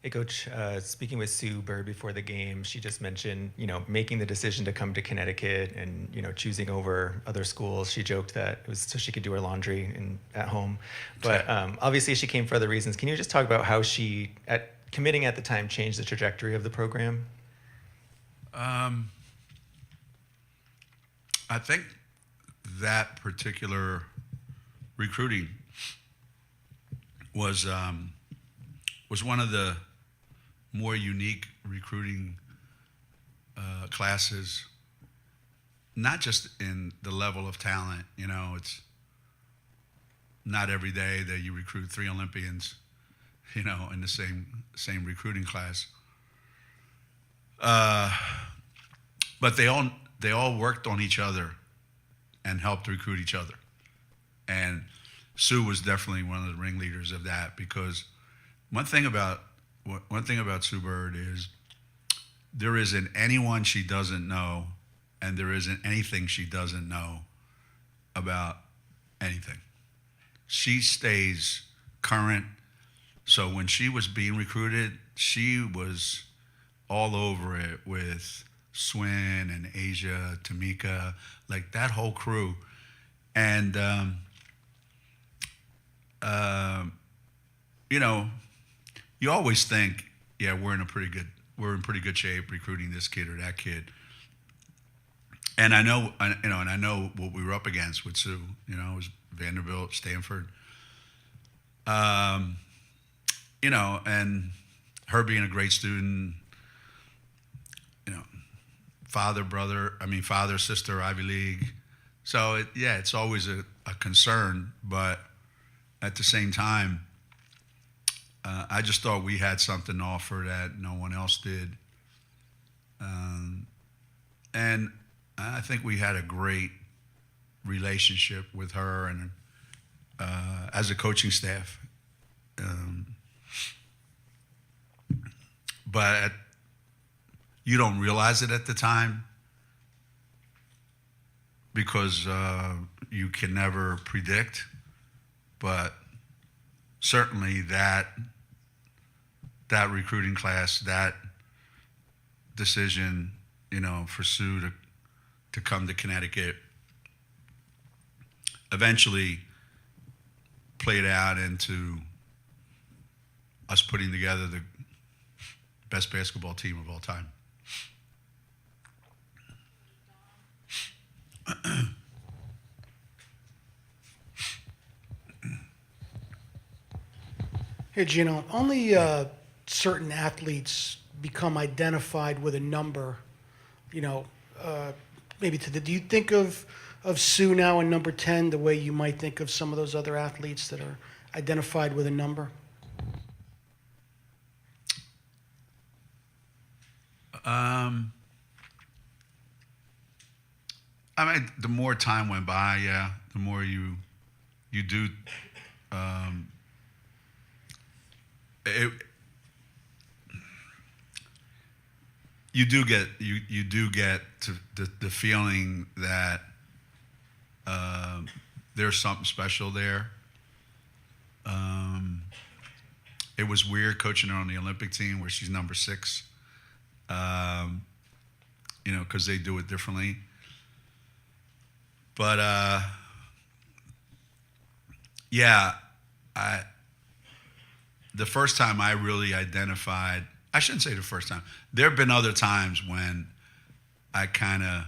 Hey, Coach. Speaking with Sue Bird before the game, she just mentioned, making the decision to come to Connecticut and, choosing over other schools. She joked that it was so she could do her laundry at home. But obviously she came for other reasons. Can you just talk about how she, committing at the time, changed the trajectory of the program? I think that particular recruiting was one of the more unique recruiting classes, not just in the level of talent. It's not every day that you recruit three Olympians, in the same recruiting class. But they all worked on each other and helped recruit each other. And Sue was definitely one of the ringleaders of that, because one thing about Sue Bird is there isn't anyone she doesn't know, and there isn't anything she doesn't know about anything. She stays current. So when she was being recruited, she was all over it with Swin and Asia, Tamika, like that whole crew. And, you always think, yeah, we're in pretty good shape recruiting this kid or that kid. And I know what we were up against with Sue. It was Vanderbilt, Stanford. And her being a great student, father, sister, Ivy League. So it's always a concern, but at the same time, I just thought we had something to offer that no one else did. And I think we had a great relationship with her and as a coaching staff. But you don't realize it at the time because you can never predict. But certainly that recruiting class, that decision, for Sue to come to Connecticut, eventually played out into us putting together the best basketball team of all time. Hey, Geno, only certain athletes become identified with a number, maybe do you think of Sue now in number 10 the way you might think of some of those other athletes that are identified with a number? The more time went by, yeah, the more you do. You do get to the feeling that there's something special there. It was weird coaching her on the Olympic team where she's number 6, because they do it differently. But the first time I really identified, I shouldn't say the first time. There have been other times when I kind of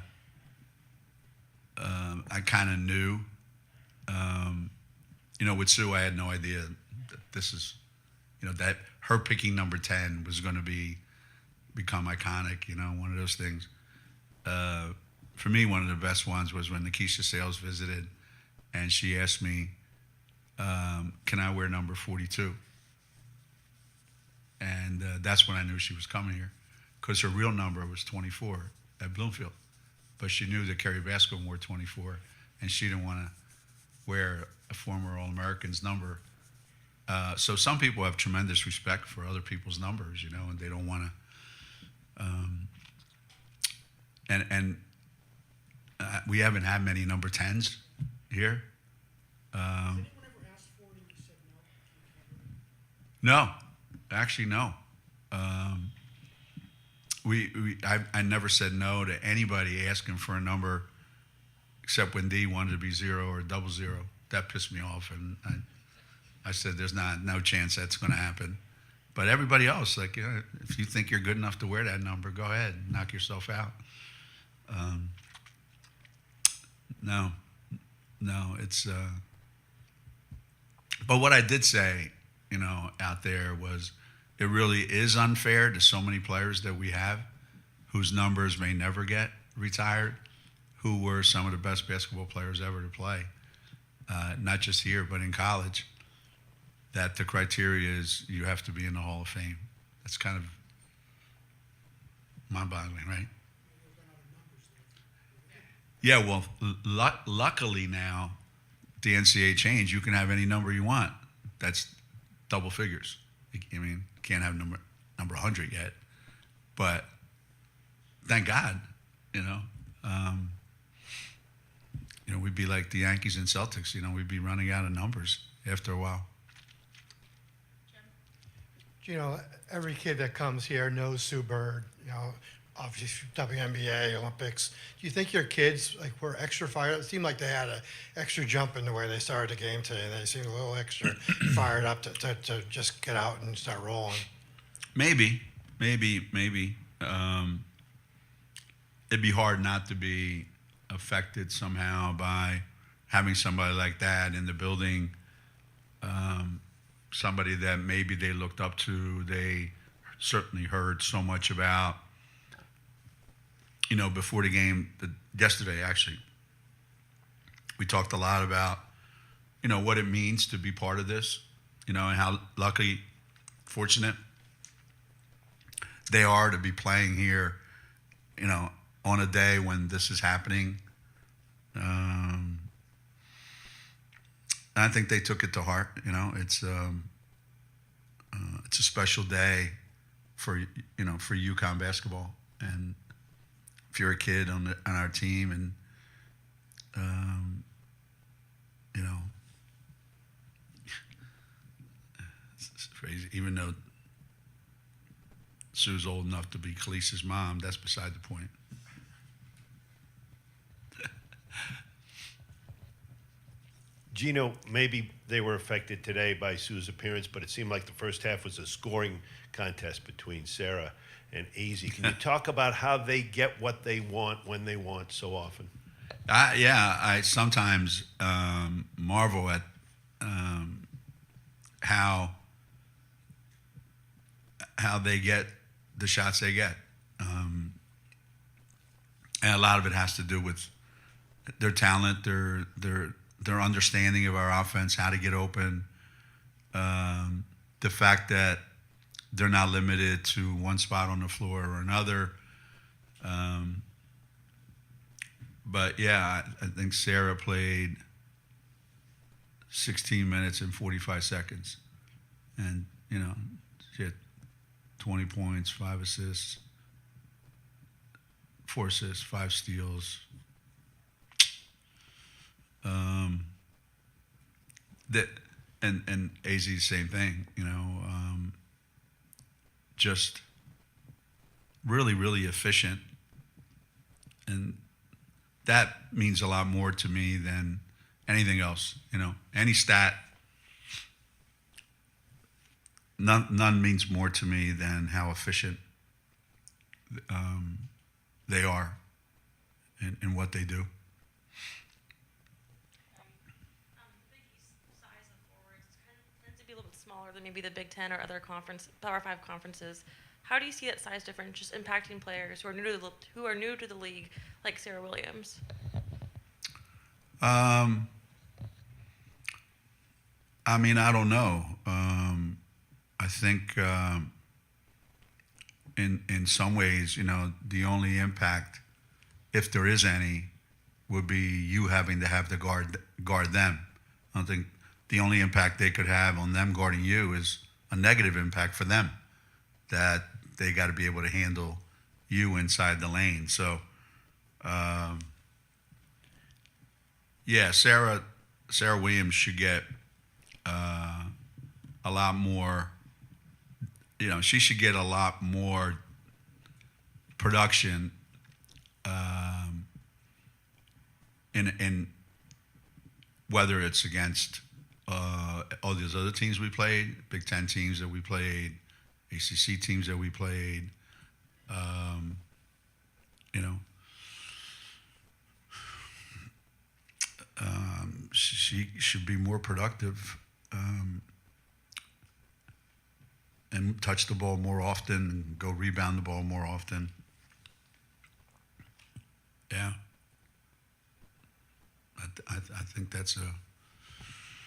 knew. With Sue, I had no idea that this is, that her picking number 10 was going to become iconic. One of those things. For me, one of the best ones was when Lakeisha Sales visited, and she asked me, "Can I wear number 42?" And that's when I knew she was coming here, because her real number was 24 at Bloomfield. But she knew that Kerry Basco wore 24, and she didn't want to wear a former All-American's number. So some people have tremendous respect for other people's numbers, and they don't want to. We haven't had many number 10s here. Has anyone ever asked for it and you said no? No, actually, no. I never said no to anybody asking for a number, except when D wanted to be 0 or 00. That pissed me off, and I said, "There's no chance that's going to happen." But everybody else, like, if you think you're good enough to wear that number, go ahead, knock yourself out. No, it's. But what I did say, out there was, it really is unfair to so many players that we have, whose numbers may never get retired, who were some of the best basketball players ever to play, not just here but in college. That the criteria is you have to be in the Hall of Fame. That's kind of mind-boggling, right? Yeah, well, luckily now, the NCAA changed. You can have any number you want. That's double figures. I mean, can't have number 100 yet, but thank God, we'd be like the Yankees and Celtics. We'd be running out of numbers after a while. Every kid that comes here knows Sue Bird, obviously WNBA, Olympics. Do you think your kids were extra fired up? It seemed like they had an extra jump in the way they started the game today. They seemed a little extra fired up to just get out and start rolling. Maybe. It'd be hard not to be affected somehow by having somebody like that in the building. Somebody that maybe they looked up to, they certainly heard so much about. Before the game, yesterday actually, we talked a lot about, what it means to be part of this, and how lucky, fortunate they are to be playing here, on a day when this is happening. I think they took it to heart. It's a special day for UConn basketball, and if you're a kid on our team, and it's crazy. Even though Sue's old enough to be Khalees's mom, that's beside the point. Geno, maybe they were affected today by Sue's appearance, but it seemed like the first half was a scoring contest between Sarah and AZ. Can you talk about how they get what they want when they want so often? I sometimes marvel at how they get the shots they get, and a lot of it has to do with their talent, their understanding of our offense, how to get open, the fact that they're not limited to one spot on the floor or another. But yeah, I think Sarah played 16 minutes and 45 seconds. And, she had 20 points, 5 assists, 4 assists, 5 steals. And AZ, same thing, just really, really efficient. And that means a lot more to me than anything else. Any stat, none means more to me than how efficient they are in what they do. Than maybe the Big Ten or other Power 5 conferences. How do you see that size difference just impacting players who are new to the league, like Sarah Williams? I don't know. I think in some ways, the only impact, if there is any, would be you having to have to guard them. I don't think the only impact they could have on them guarding you is a negative impact for them, that they got to be able to handle you inside the lane. So, Sarah Williams should get a lot more, she should get a lot more production in whether it's against all these other teams we played, Big Ten teams that we played, ACC teams that we played. She should be more productive and touch the ball more often, and go rebound the ball more often. Yeah. I think that's a